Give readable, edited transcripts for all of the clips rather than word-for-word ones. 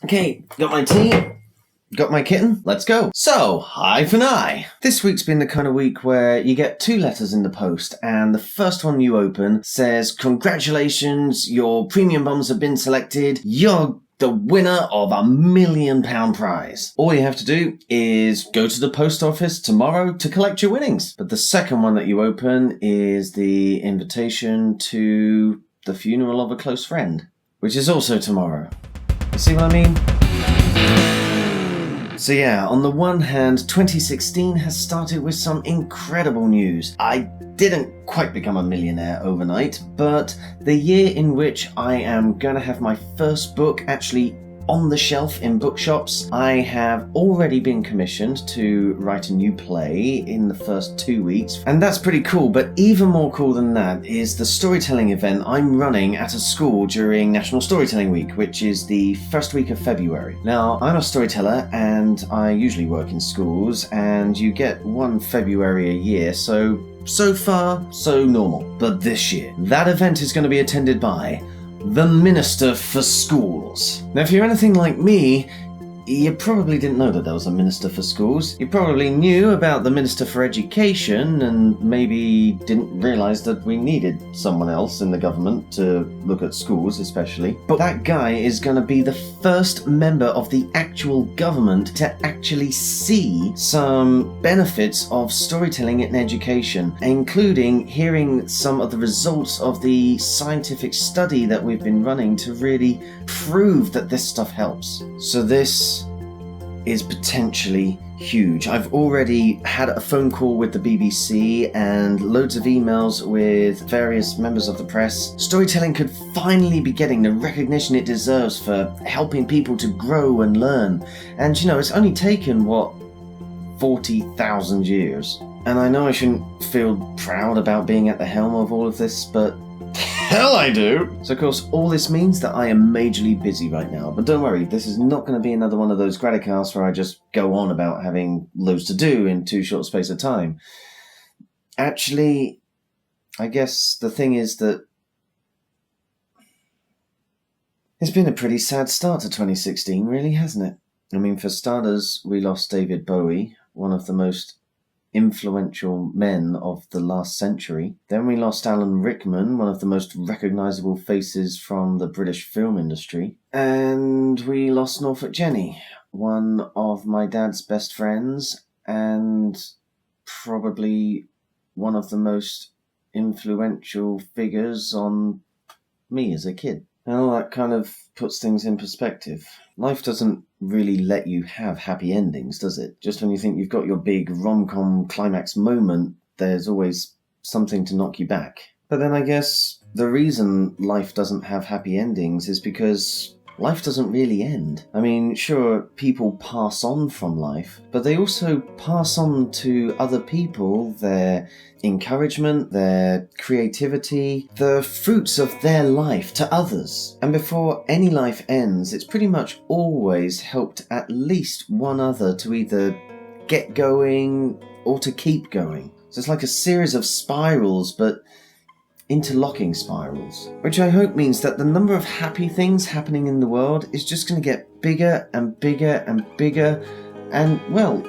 Okay, got my tea, got my kitten, let's go. So, hi for now. This week's been the kind of week where you get 2 letters in the post, and the first one you open says, "Congratulations, your premium bombs have been selected. You're the winner of £1 million prize. All you have to do is go to the post office tomorrow to collect your winnings." But the second one that you open is the invitation to the funeral of a close friend, which is also tomorrow. You see what I mean? So yeah, on the one hand, 2016 has started with some incredible news. I didn't quite become a millionaire overnight, but the year in which I am gonna have my first book actually on the shelf in bookshops. I have already been commissioned to write a new play in the first 2 weeks, and that's pretty cool. But even more cool than that is the storytelling event I'm running at a school during National Storytelling Week, which is the first week of February. Now, I'm a storyteller and I usually work in schools, and you get one February a year, so far, so normal. But this year, that event is going to be attended by the Minister for Schools. Now, if you're anything like me, you probably didn't know that there was a Minister for Schools. You probably knew about the Minister for Education and maybe didn't realise that we needed someone else in the government to look at schools especially. But that guy is going to be the first member of the actual government to actually see some benefits of storytelling in education, including hearing some of the results of the scientific study that we've been running to really prove that this stuff helps. So this is potentially huge. I've already had a phone call with the BBC and loads of emails with various members of the press. Storytelling could finally be getting the recognition it deserves for helping people to grow and learn. And you know, it's only taken, 40,000 years. And I know I shouldn't feel proud about being at the helm of all of this, but hell I do! So of course, all this means that I am majorly busy right now. But don't worry, this is not going to be another one of those Graticasts where I just go on about having loads to do in too short a space of time. Actually, I guess the thing is that it's been a pretty sad start to 2016, really, hasn't it? I mean, for starters, we lost David Bowie, one of the most influential men of the last century. Then we lost Alan Rickman, one of the most recognisable faces from the British film industry. And we lost Norfolk Jenny, one of my dad's best friends and probably one of the most influential figures on me as a kid. Well, that kind of puts things in perspective. Life doesn't really let you have happy endings, does it? Just when you think you've got your big rom-com climax moment, there's always something to knock you back. But then I guess the reason life doesn't have happy endings is because life doesn't really end. I mean, sure, people pass on from life, but they also pass on to other people their encouragement, their creativity, the fruits of their life to others. And before any life ends, it's pretty much always helped at least one other to either get going or to keep going. So it's like a series of spirals, but interlocking spirals, which I hope means that the number of happy things happening in the world is just going to get bigger and bigger and bigger, and well,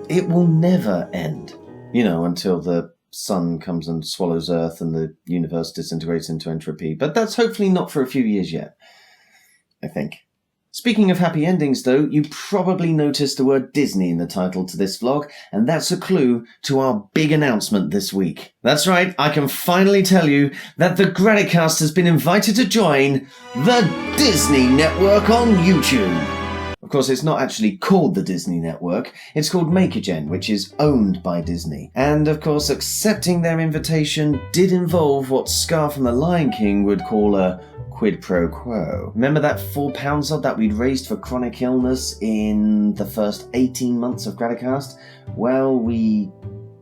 it will never end, until the sun comes and swallows Earth and the universe disintegrates into entropy. But that's hopefully not for a few years yet, I think. Speaking of happy endings, though, you probably noticed the word Disney in the title to this vlog, and that's a clue to our big announcement this week. That's right, I can finally tell you that the Graticast has been invited to join the Disney Network on YouTube. Of course, it's not actually called the Disney Network, it's called MakerGen, which is owned by Disney. And of course, accepting their invitation did involve what Scar from The Lion King would call a quid pro quo. Remember that £4 odd that we'd raised for chronic illness in the first 18 months of Graticast? Well, we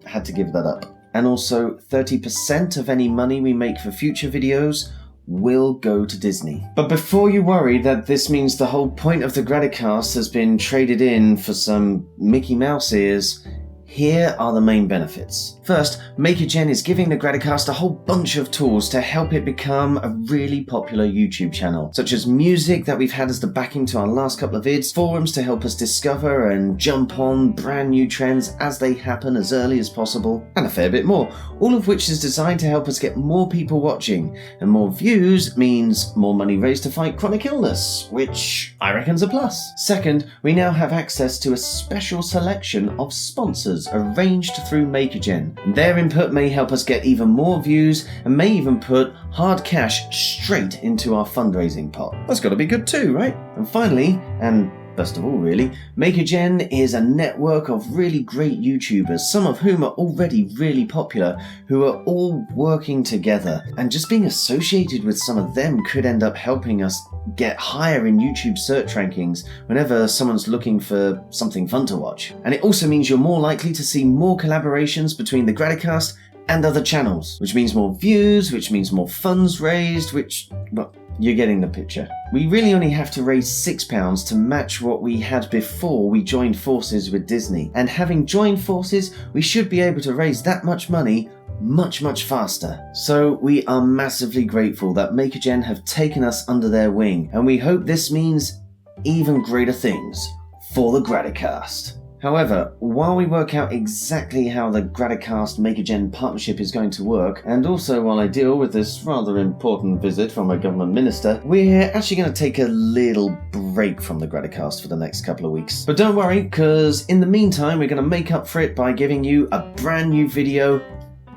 had to give that up. And also, 30% of any money we make for future videos will go to Disney. But before you worry that this means the whole point of the Graticast has been traded in for some Mickey Mouse ears, here are the main benefits. First, MakerGen is giving the Graticast a whole bunch of tools to help it become a really popular YouTube channel, such as music that we've had as the backing to our last couple of vids, forums to help us discover and jump on brand new trends as they happen as early as possible, and a fair bit more, all of which is designed to help us get more people watching, and more views means more money raised to fight chronic illness, which I reckon's a plus. Second, we now have access to a special selection of sponsors arranged through MakerGen. Their input may help us get even more views and may even put hard cash straight into our fundraising pot. That's got to be good too, right? And finally, and best of all really, MakerGen is a network of really great YouTubers, some of whom are already really popular, who are all working together. And just being associated with some of them could end up helping us get higher in YouTube search rankings whenever someone's looking for something fun to watch. And it also means you're more likely to see more collaborations between the Graticast and other channels, which means more views, which means more funds raised, which, well, you're getting the picture. We really only have to raise £6 to match what we had before we joined forces with Disney. And having joined forces, we should be able to raise that much money much faster. So we are massively grateful that MakerGen have taken us under their wing, and we hope this means even greater things for the Graticast. However, while we work out exactly how the Graticast MakerGen partnership is going to work, and also while I deal with this rather important visit from a government minister, we're actually going to take a little break from the Graticast for the next couple of weeks. But don't worry, because in the meantime we're going to make up for it by giving you a brand new video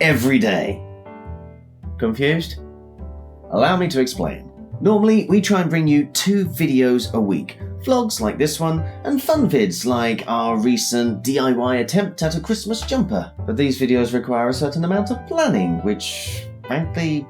every day. Confused? Allow me to explain. Normally, we try and bring you 2 videos a week. Vlogs like this one, and fun vids like our recent DIY attempt at a Christmas jumper. But these videos require a certain amount of planning, which, frankly,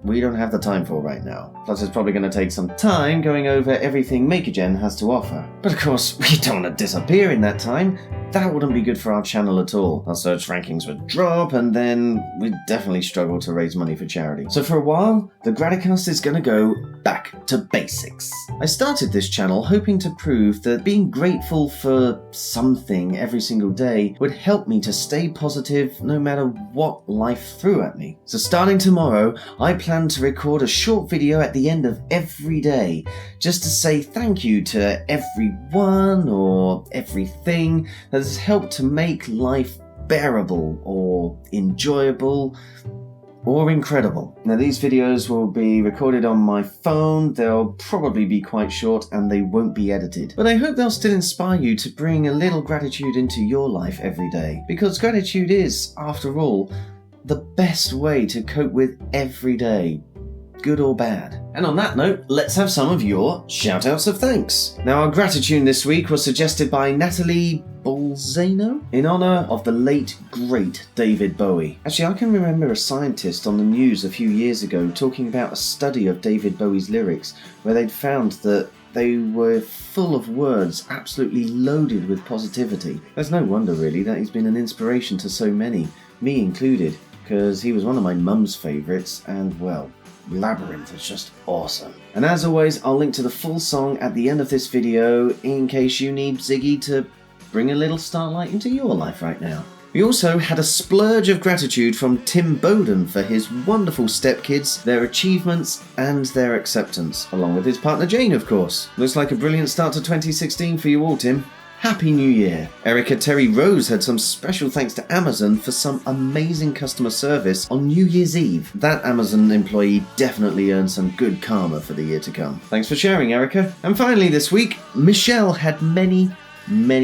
we don't have the time for right now. Plus it's probably going to take some time going over everything MakerGen has to offer. But of course, we don't want to disappear in that time. That wouldn't be good for our channel at all. Our search rankings would drop, and then we'd definitely struggle to raise money for charity. So for a while, the Graticast is going to go back to basics. I started this channel hoping to prove that being grateful for something every single day would help me to stay positive no matter what life threw at me. So starting tomorrow, I plan to record a short video at the end of every day, just to say thank you to everyone or everything that has helped to make life bearable or enjoyable or incredible. Now these videos will be recorded on my phone, they'll probably be quite short and they won't be edited. But I hope they'll still inspire you to bring a little gratitude into your life every day, because gratitude is, after all, the best way to cope with every day, good or bad. And on that note, let's have some of your shout-outs of thanks. Now our Gratitune this week was suggested by Natalie Bolzano in honour of the late, great David Bowie. Actually, I can remember a scientist on the news a few years ago talking about a study of David Bowie's lyrics where they'd found that they were full of words absolutely loaded with positivity. There's no wonder really that he's been an inspiration to so many, me included, because he was one of my mum's favourites, and well, Labyrinth is just awesome. And as always, I'll link to the full song at the end of this video in case you need Ziggy to bring a little starlight into your life right now. We also had a splurge of gratitude from Tim Bowden for his wonderful stepkids, their achievements and their acceptance, along with his partner Jane of course. Looks like a brilliant start to 2016 for you all, Tim. Happy New Year! Erica Terry Rose had some special thanks to Amazon for some amazing customer service on New Year's Eve. That Amazon employee definitely earned some good karma for the year to come. Thanks for sharing, Erica. And finally this week, Michelle had many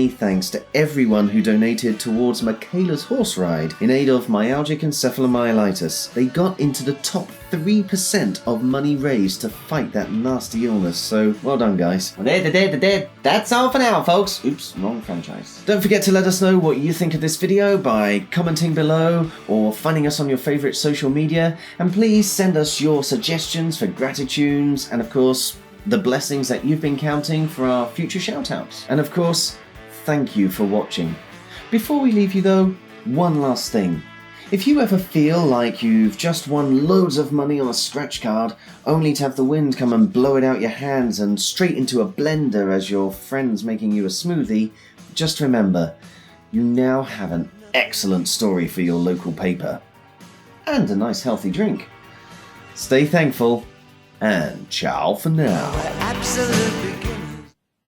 thanks to everyone who donated towards Michaela's horse ride in aid of myalgic encephalomyelitis. They got into the top 3% of money raised to fight that nasty illness, so well done guys. That's all for now folks. Oops, wrong franchise. Don't forget to let us know what you think of this video by commenting below or finding us on your favourite social media, and please send us your suggestions for Gratitunes and of course the blessings that you've been counting for our future shoutouts. And of course, thank you for watching. Before we leave you though, one last thing. If you ever feel like you've just won loads of money on a scratch card, only to have the wind come and blow it out your hands and straight into a blender as your friend's making you a smoothie, just remember, you now have an excellent story for your local paper. And a nice healthy drink. Stay thankful, and ciao for now.